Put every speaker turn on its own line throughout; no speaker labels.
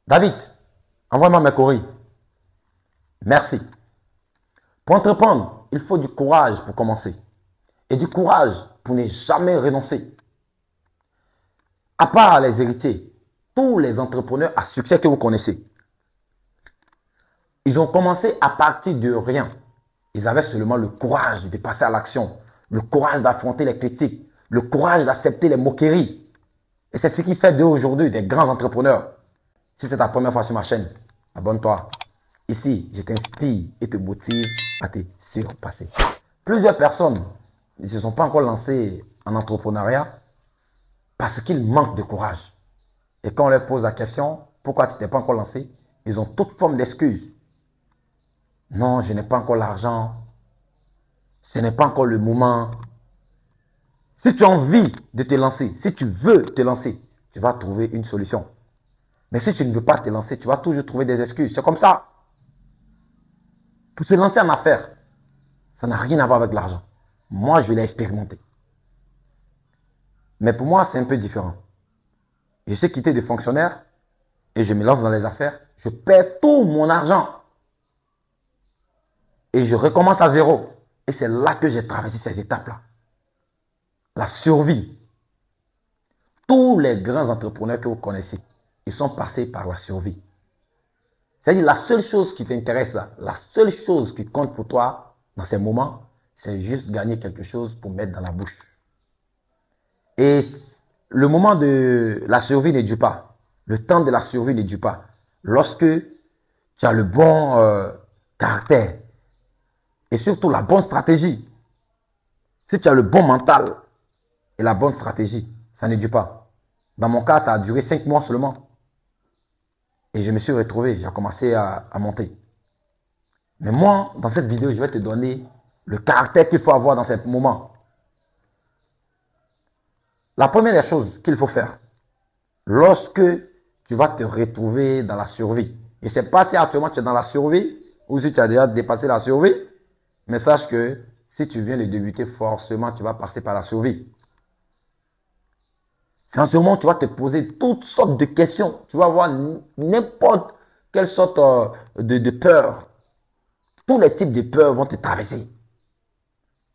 David, envoie-moi mes courriers. Merci. Pour entreprendre, il faut du courage pour commencer. Et du courage pour ne jamais renoncer. À part les héritiers, tous les entrepreneurs à succès que vous connaissez, ils ont commencé à partir de rien. Ils avaient seulement le courage de passer à l'action, le courage d'affronter les critiques, le courage d'accepter les moqueries. Et c'est ce qui fait d'eux aujourd'hui des grands entrepreneurs. Si c'est ta première fois sur ma chaîne, abonne-toi. Ici, je t'inspire et te motive à te surpasser. Plusieurs personnes ne se sont pas encore lancées en entrepreneuriat parce qu'ils manquent de courage. Et quand on leur pose la question, pourquoi tu t'es pas encore lancé, ils ont toute forme d'excuses. Non, je n'ai pas encore l'argent. Ce n'est pas encore le moment. Si tu as envie de te lancer, si tu veux te lancer, tu vas trouver une solution. Mais si tu ne veux pas te lancer, tu vas toujours trouver des excuses. C'est comme ça. Pour se lancer en affaires, ça n'a rien à voir avec l'argent. Moi, je l'ai expérimenté. Mais pour moi, c'est un peu différent. Je sais quitter de fonctionnaire et je me lance dans les affaires. Je perds tout mon argent. Et je recommence à zéro. Et c'est là que j'ai traversé ces étapes-là. La survie. Tous les grands entrepreneurs que vous connaissez, ils sont passés par la survie. C'est-à-dire la seule chose qui t'intéresse là, la seule chose qui compte pour toi dans ces moments, c'est juste gagner quelque chose pour mettre dans la bouche. Et le moment de la survie ne dure pas. Le temps de la survie ne dure pas. Lorsque tu as le bon caractère et surtout la bonne stratégie. Si tu as le bon mental et la bonne stratégie, ça ne dure pas. Dans mon cas, ça a duré 5 mois seulement. Et je me suis retrouvé, j'ai commencé à monter. Mais moi, dans cette vidéo, je vais te donner le caractère qu'il faut avoir dans ces moments. La première des choses qu'il faut faire, lorsque tu vas te retrouver dans la survie, et ne sais pas si actuellement tu es dans la survie ou si tu as déjà dépassé la survie, mais sache que si tu viens de débuter, forcément, tu vas passer par la survie. C'est en ce moment où tu vas te poser toutes sortes de questions. Tu vas avoir n'importe quelle sorte de peur. Tous les types de peurs vont te traverser.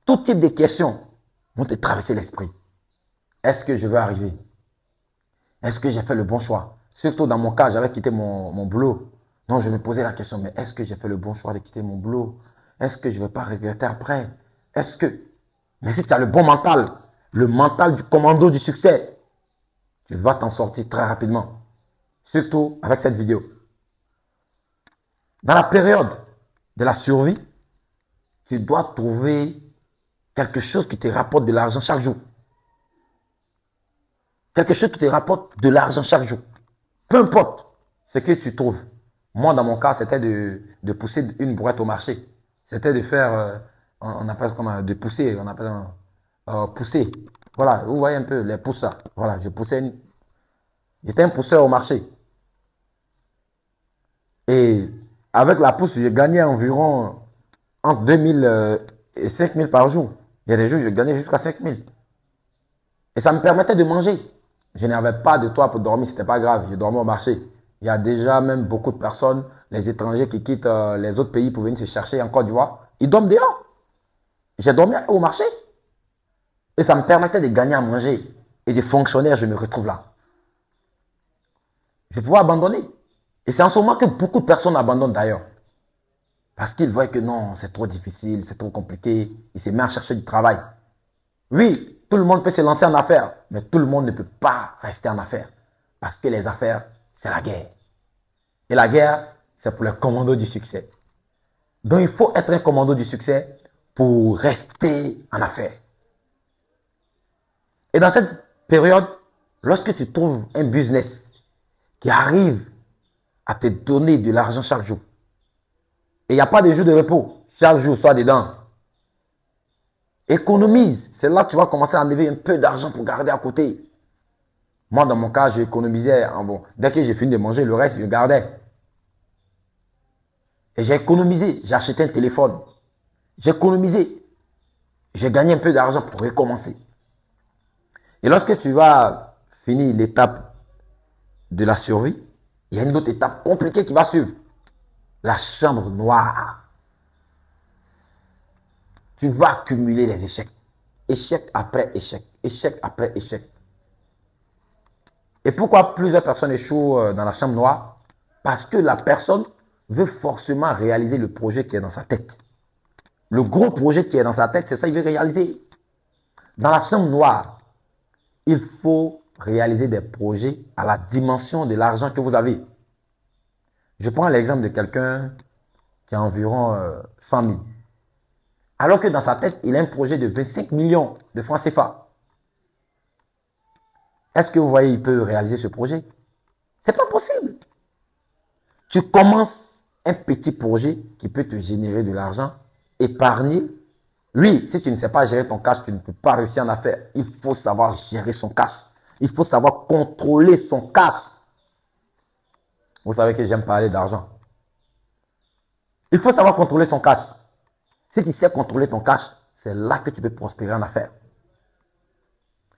Tout type de questions vont te traverser l'esprit. Est-ce que je vais arriver? Est-ce que j'ai fait le bon choix? Surtout dans mon cas, j'avais quitté mon boulot. Donc je me posais la question, mais est-ce que j'ai fait le bon choix de quitter mon boulot? Est-ce que je ne vais pas regretter après? Est-ce que... Mais si tu as le mental du commando du succès, tu vas t'en sortir très rapidement. Surtout avec cette vidéo. Dans la période de la survie, tu dois trouver quelque chose qui te rapporte de l'argent chaque jour. Quelque chose qui te rapporte de l'argent chaque jour. Peu importe ce que tu trouves. Moi, dans mon cas, c'était de pousser une boîte au marché. C'était de faire, on appelle comment, de pousser, on appelle pousser. Voilà, vous voyez un peu les pousses là. Voilà, je poussais j'étais un pousseur au marché. Et avec la pousse, je gagnais environ entre 2000 et 5000 par jour. Il y a des jours, je gagnais jusqu'à 5000. Et ça me permettait de manger. Je n'avais pas de toit pour dormir, c'était pas grave. Je dormais au marché. Il y a déjà même beaucoup de personnes, les étrangers qui quittent les autres pays pour venir se chercher en Côte d'Ivoire. Ils dorment dehors. J'ai dormi au marché. Et ça me permettait de gagner à manger. Et de fonctionnaire, je me retrouve là. Je pouvais abandonner. Et c'est en ce moment que beaucoup de personnes abandonnent d'ailleurs. Parce qu'ils voient que non, c'est trop difficile, c'est trop compliqué. Ils se mettent à chercher du travail. Oui, tout le monde peut se lancer en affaires, mais tout le monde ne peut pas rester en affaires. Parce que les affaires, c'est la guerre. Et la guerre, c'est pour les commandos du succès. Donc il faut être un commando du succès pour rester en affaires. Et dans cette période, lorsque tu trouves un business qui arrive à te donner de l'argent chaque jour, et il n'y a pas de jour de repos, chaque jour, sois dedans. Économise. C'est là que tu vas commencer à enlever un peu d'argent pour garder à côté. Moi, dans mon cas, j'économisais. Bon, dès que j'ai fini de manger, le reste, je gardais. Et j'ai économisé. J'ai acheté un téléphone. J'ai économisé. J'ai gagné un peu d'argent pour recommencer. Et lorsque tu vas finir l'étape de la survie, Il y a une autre étape compliquée qui va suivre. La chambre noire. Tu vas accumuler les échecs. Échec après échec. Échec après échec. Et pourquoi plusieurs personnes échouent dans la chambre noire? Parce que la personne veut forcément réaliser le projet qui est dans sa tête. Le gros projet qui est dans sa tête, c'est ça qu'il veut réaliser. Dans la chambre noire, il faut réaliser des projets à la dimension de l'argent que vous avez. Je prends l'exemple de quelqu'un qui a environ 100 000. Alors que dans sa tête, il a un projet de 25 millions de francs CFA. Est-ce que vous voyez, il peut réaliser ce projet? Ce n'est pas possible. Tu commences un petit projet qui peut te générer de l'argent, épargner. Oui, si tu ne sais pas gérer ton cash, tu ne peux pas réussir en affaires. Il faut savoir gérer son cash. Il faut savoir contrôler son cash. Vous savez que j'aime parler d'argent. Il faut savoir contrôler son cash. Si tu sais contrôler ton cash, c'est là que tu peux prospérer en affaires.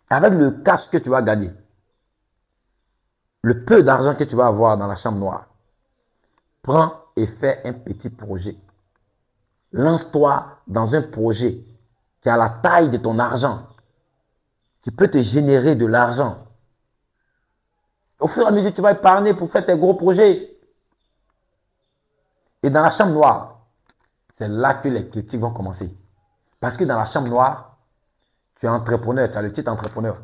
Avec le cash que tu vas gagner, le peu d'argent que tu vas avoir dans la chambre noire, prends et fais un petit projet. Lance-toi dans un projet qui a la taille de ton argent, qui peut te générer de l'argent. Au fur et à mesure, tu vas épargner pour faire tes gros projets. Et dans la chambre noire, c'est là que les critiques vont commencer. Parce que dans la chambre noire, tu es entrepreneur, tu as le titre entrepreneur.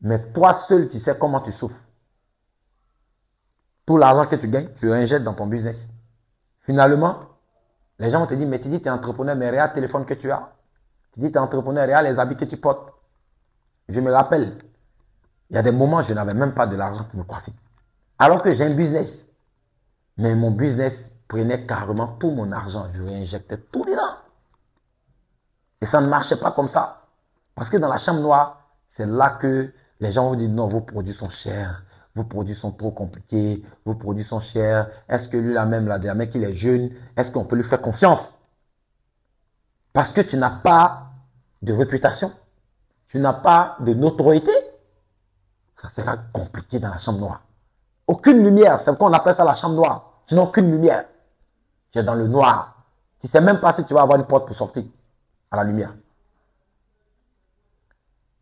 Mais toi seul, tu sais comment tu souffres. Tout l'argent que tu gagnes, tu l'injectes dans ton business. Finalement, les gens vont te dire, mais tu dis que tu es entrepreneur, mais regarde le téléphone que tu as. Tu dis que tu es entrepreneur, regarde les habits que tu portes. Je me rappelle, il y a des moments où je n'avais même pas de l'argent pour me coiffer. Alors que j'ai un business. Mais mon business prenait carrément tout mon argent. Je réinjectais tout dedans. Et ça ne marchait pas comme ça. Parce que dans la chambre noire, c'est là que les gens vont dire non, vos produits sont chers, vos produits sont trop compliqués, vos produits sont chers. Est-ce que lui là même, là, le mec il est jeune, est-ce qu'on peut lui faire confiance? Parce que tu n'as pas de réputation, tu n'as pas de notoriété, ça sera compliqué dans la chambre noire. Aucune lumière, c'est pourquoi on appelle ça la chambre noire. Tu n'as aucune lumière. Tu es dans le noir. Tu ne sais même pas si tu vas avoir une porte pour sortir à la lumière.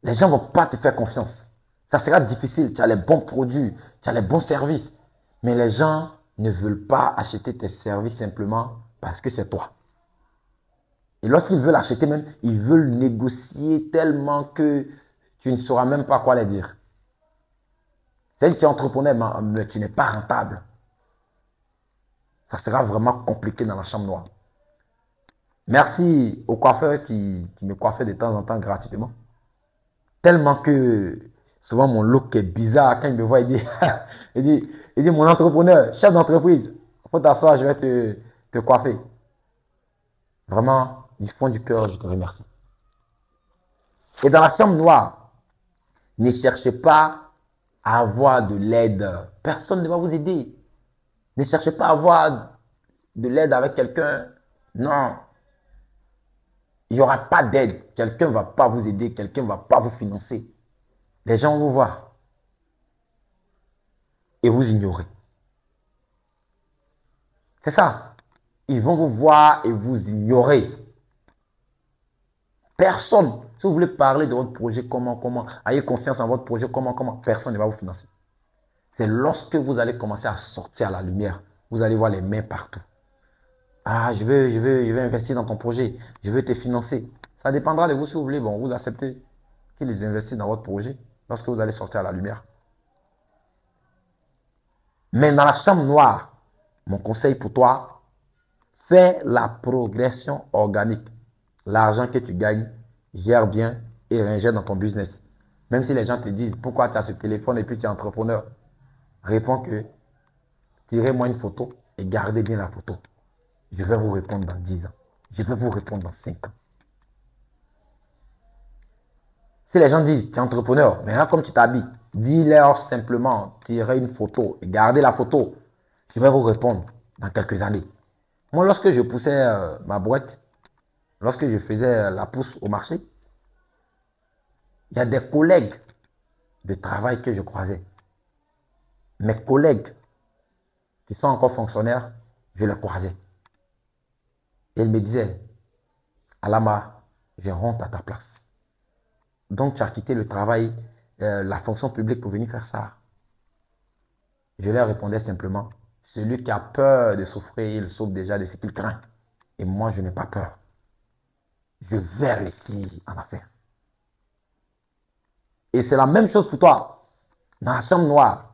Les gens ne vont pas te faire confiance. Ça sera difficile. Tu as les bons produits, tu as les bons services. Mais les gens ne veulent pas acheter tes services simplement parce que c'est toi. Et lorsqu'ils veulent acheter même, ils veulent négocier tellement que tu ne sauras même pas quoi les dire. C'est-à-dire que tu es entrepreneur, mais tu n'es pas rentable. Ça sera vraiment compliqué dans la chambre noire. Merci aux coiffeurs qui me coiffaient de temps en temps gratuitement. Tellement que souvent mon look est bizarre. Quand il me voit, il dit, il dit mon entrepreneur, chef d'entreprise, il faut t'asseoir, je vais te coiffer. Vraiment, du fond du cœur, je te remercie. Et dans la chambre noire, ne cherchez pas à avoir de l'aide. Personne ne va vous aider. Ne cherchez pas à avoir de l'aide avec quelqu'un. Non. Il n'y aura pas d'aide. Quelqu'un ne va pas vous aider. Quelqu'un ne va pas vous financer. Les gens vont vous voir. Et vous ignorer. C'est ça. Ils vont vous voir et vous ignorer. Personne. Si vous voulez parler de votre projet, comment, ayez confiance en votre projet, comment, personne ne va vous financer. C'est lorsque vous allez commencer à sortir à la lumière, vous allez voir les mains partout. Ah, je veux investir dans ton projet. Je veux te financer. Ça dépendra de vous si vous voulez. Bon, vous acceptez qu'ils investissent dans votre projet lorsque vous allez sortir à la lumière. Mais dans la chambre noire, mon conseil pour toi, fais la progression organique. L'argent que tu gagnes, gère bien et réinjecte dans ton business. Même si les gens te disent pourquoi tu as ce téléphone et puis tu es entrepreneur, réponds que tirez-moi une photo et gardez bien la photo. Je vais vous répondre dans 10 ans. Je vais vous répondre dans 5 ans. Si les gens disent, tu es entrepreneur, mais là, comme tu t'habilles, dis-leur simplement, tirez une photo et gardez la photo. Je vais vous répondre dans quelques années. Moi, lorsque je poussais ma boîte, lorsque je faisais la pousse au marché, il y a des collègues de travail que je croisais. Mes collègues qui sont encore fonctionnaires, je les croisais. Et ils me disaient, Alama, j'ai honte à ta place. Donc tu as quitté le travail, la fonction publique pour venir faire ça. Je leur répondais simplement, celui qui a peur de souffrir, il souffre déjà de ce qu'il craint. Et moi, je n'ai pas peur. Je vais réussir en affaires. Et c'est la même chose pour toi. Dans la chambre noire,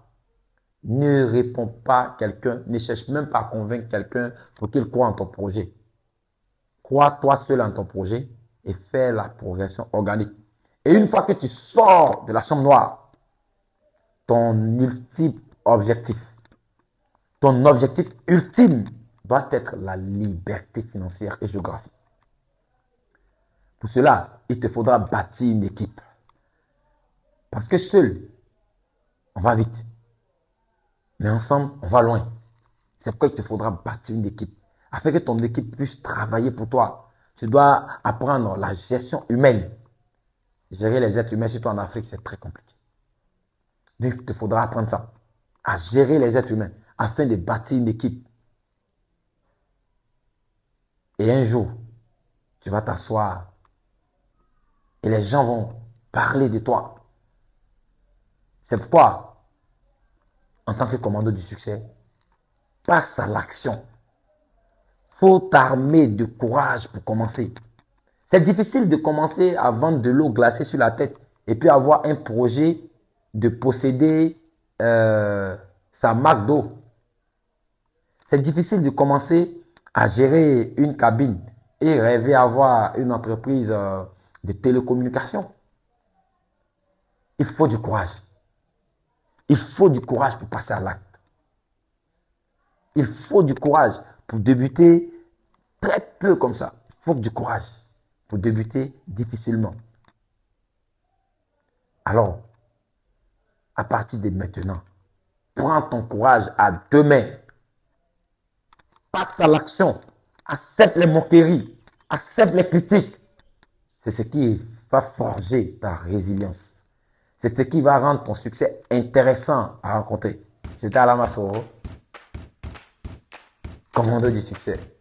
ne réponds pas à quelqu'un, ne cherche même pas à convaincre quelqu'un pour qu'il croie en ton projet. Crois toi seul en ton projet et fais la progression organique. Et une fois que tu sors de la chambre noire, ton objectif ultime doit être la liberté financière et géographique. Pour cela, il te faudra bâtir une équipe. Parce que seul, on va vite. Mais ensemble, on va loin. C'est pourquoi il te faudra bâtir une équipe. Afin que ton équipe puisse travailler pour toi. Tu dois apprendre la gestion humaine. Gérer les êtres humains, surtout en Afrique, c'est très compliqué. Donc, il te faudra apprendre ça. À gérer les êtres humains afin de bâtir une équipe. Et un jour, tu vas t'asseoir et les gens vont parler de toi. C'est pourquoi, en tant que commando du succès, passe à l'action. Faut t'armer de courage pour commencer. C'est difficile de commencer à vendre de l'eau glacée sur la tête et puis avoir un projet de posséder sa marque d'eau. C'est difficile de commencer à gérer une cabine et rêver avoir une entreprise de télécommunication. Il faut du courage. Il faut du courage pour passer à l'acte. Il faut du courage pour débuter très peu comme ça. Il faut du courage pour débuter difficilement. Alors, à partir de maintenant, prends ton courage à deux mains. Passe à l'action. Accepte les moqueries. Accepte les critiques. C'est ce qui va forger ta résilience. C'est ce qui va rendre ton succès intéressant à rencontrer. C'était Alama Soro, commando du succès.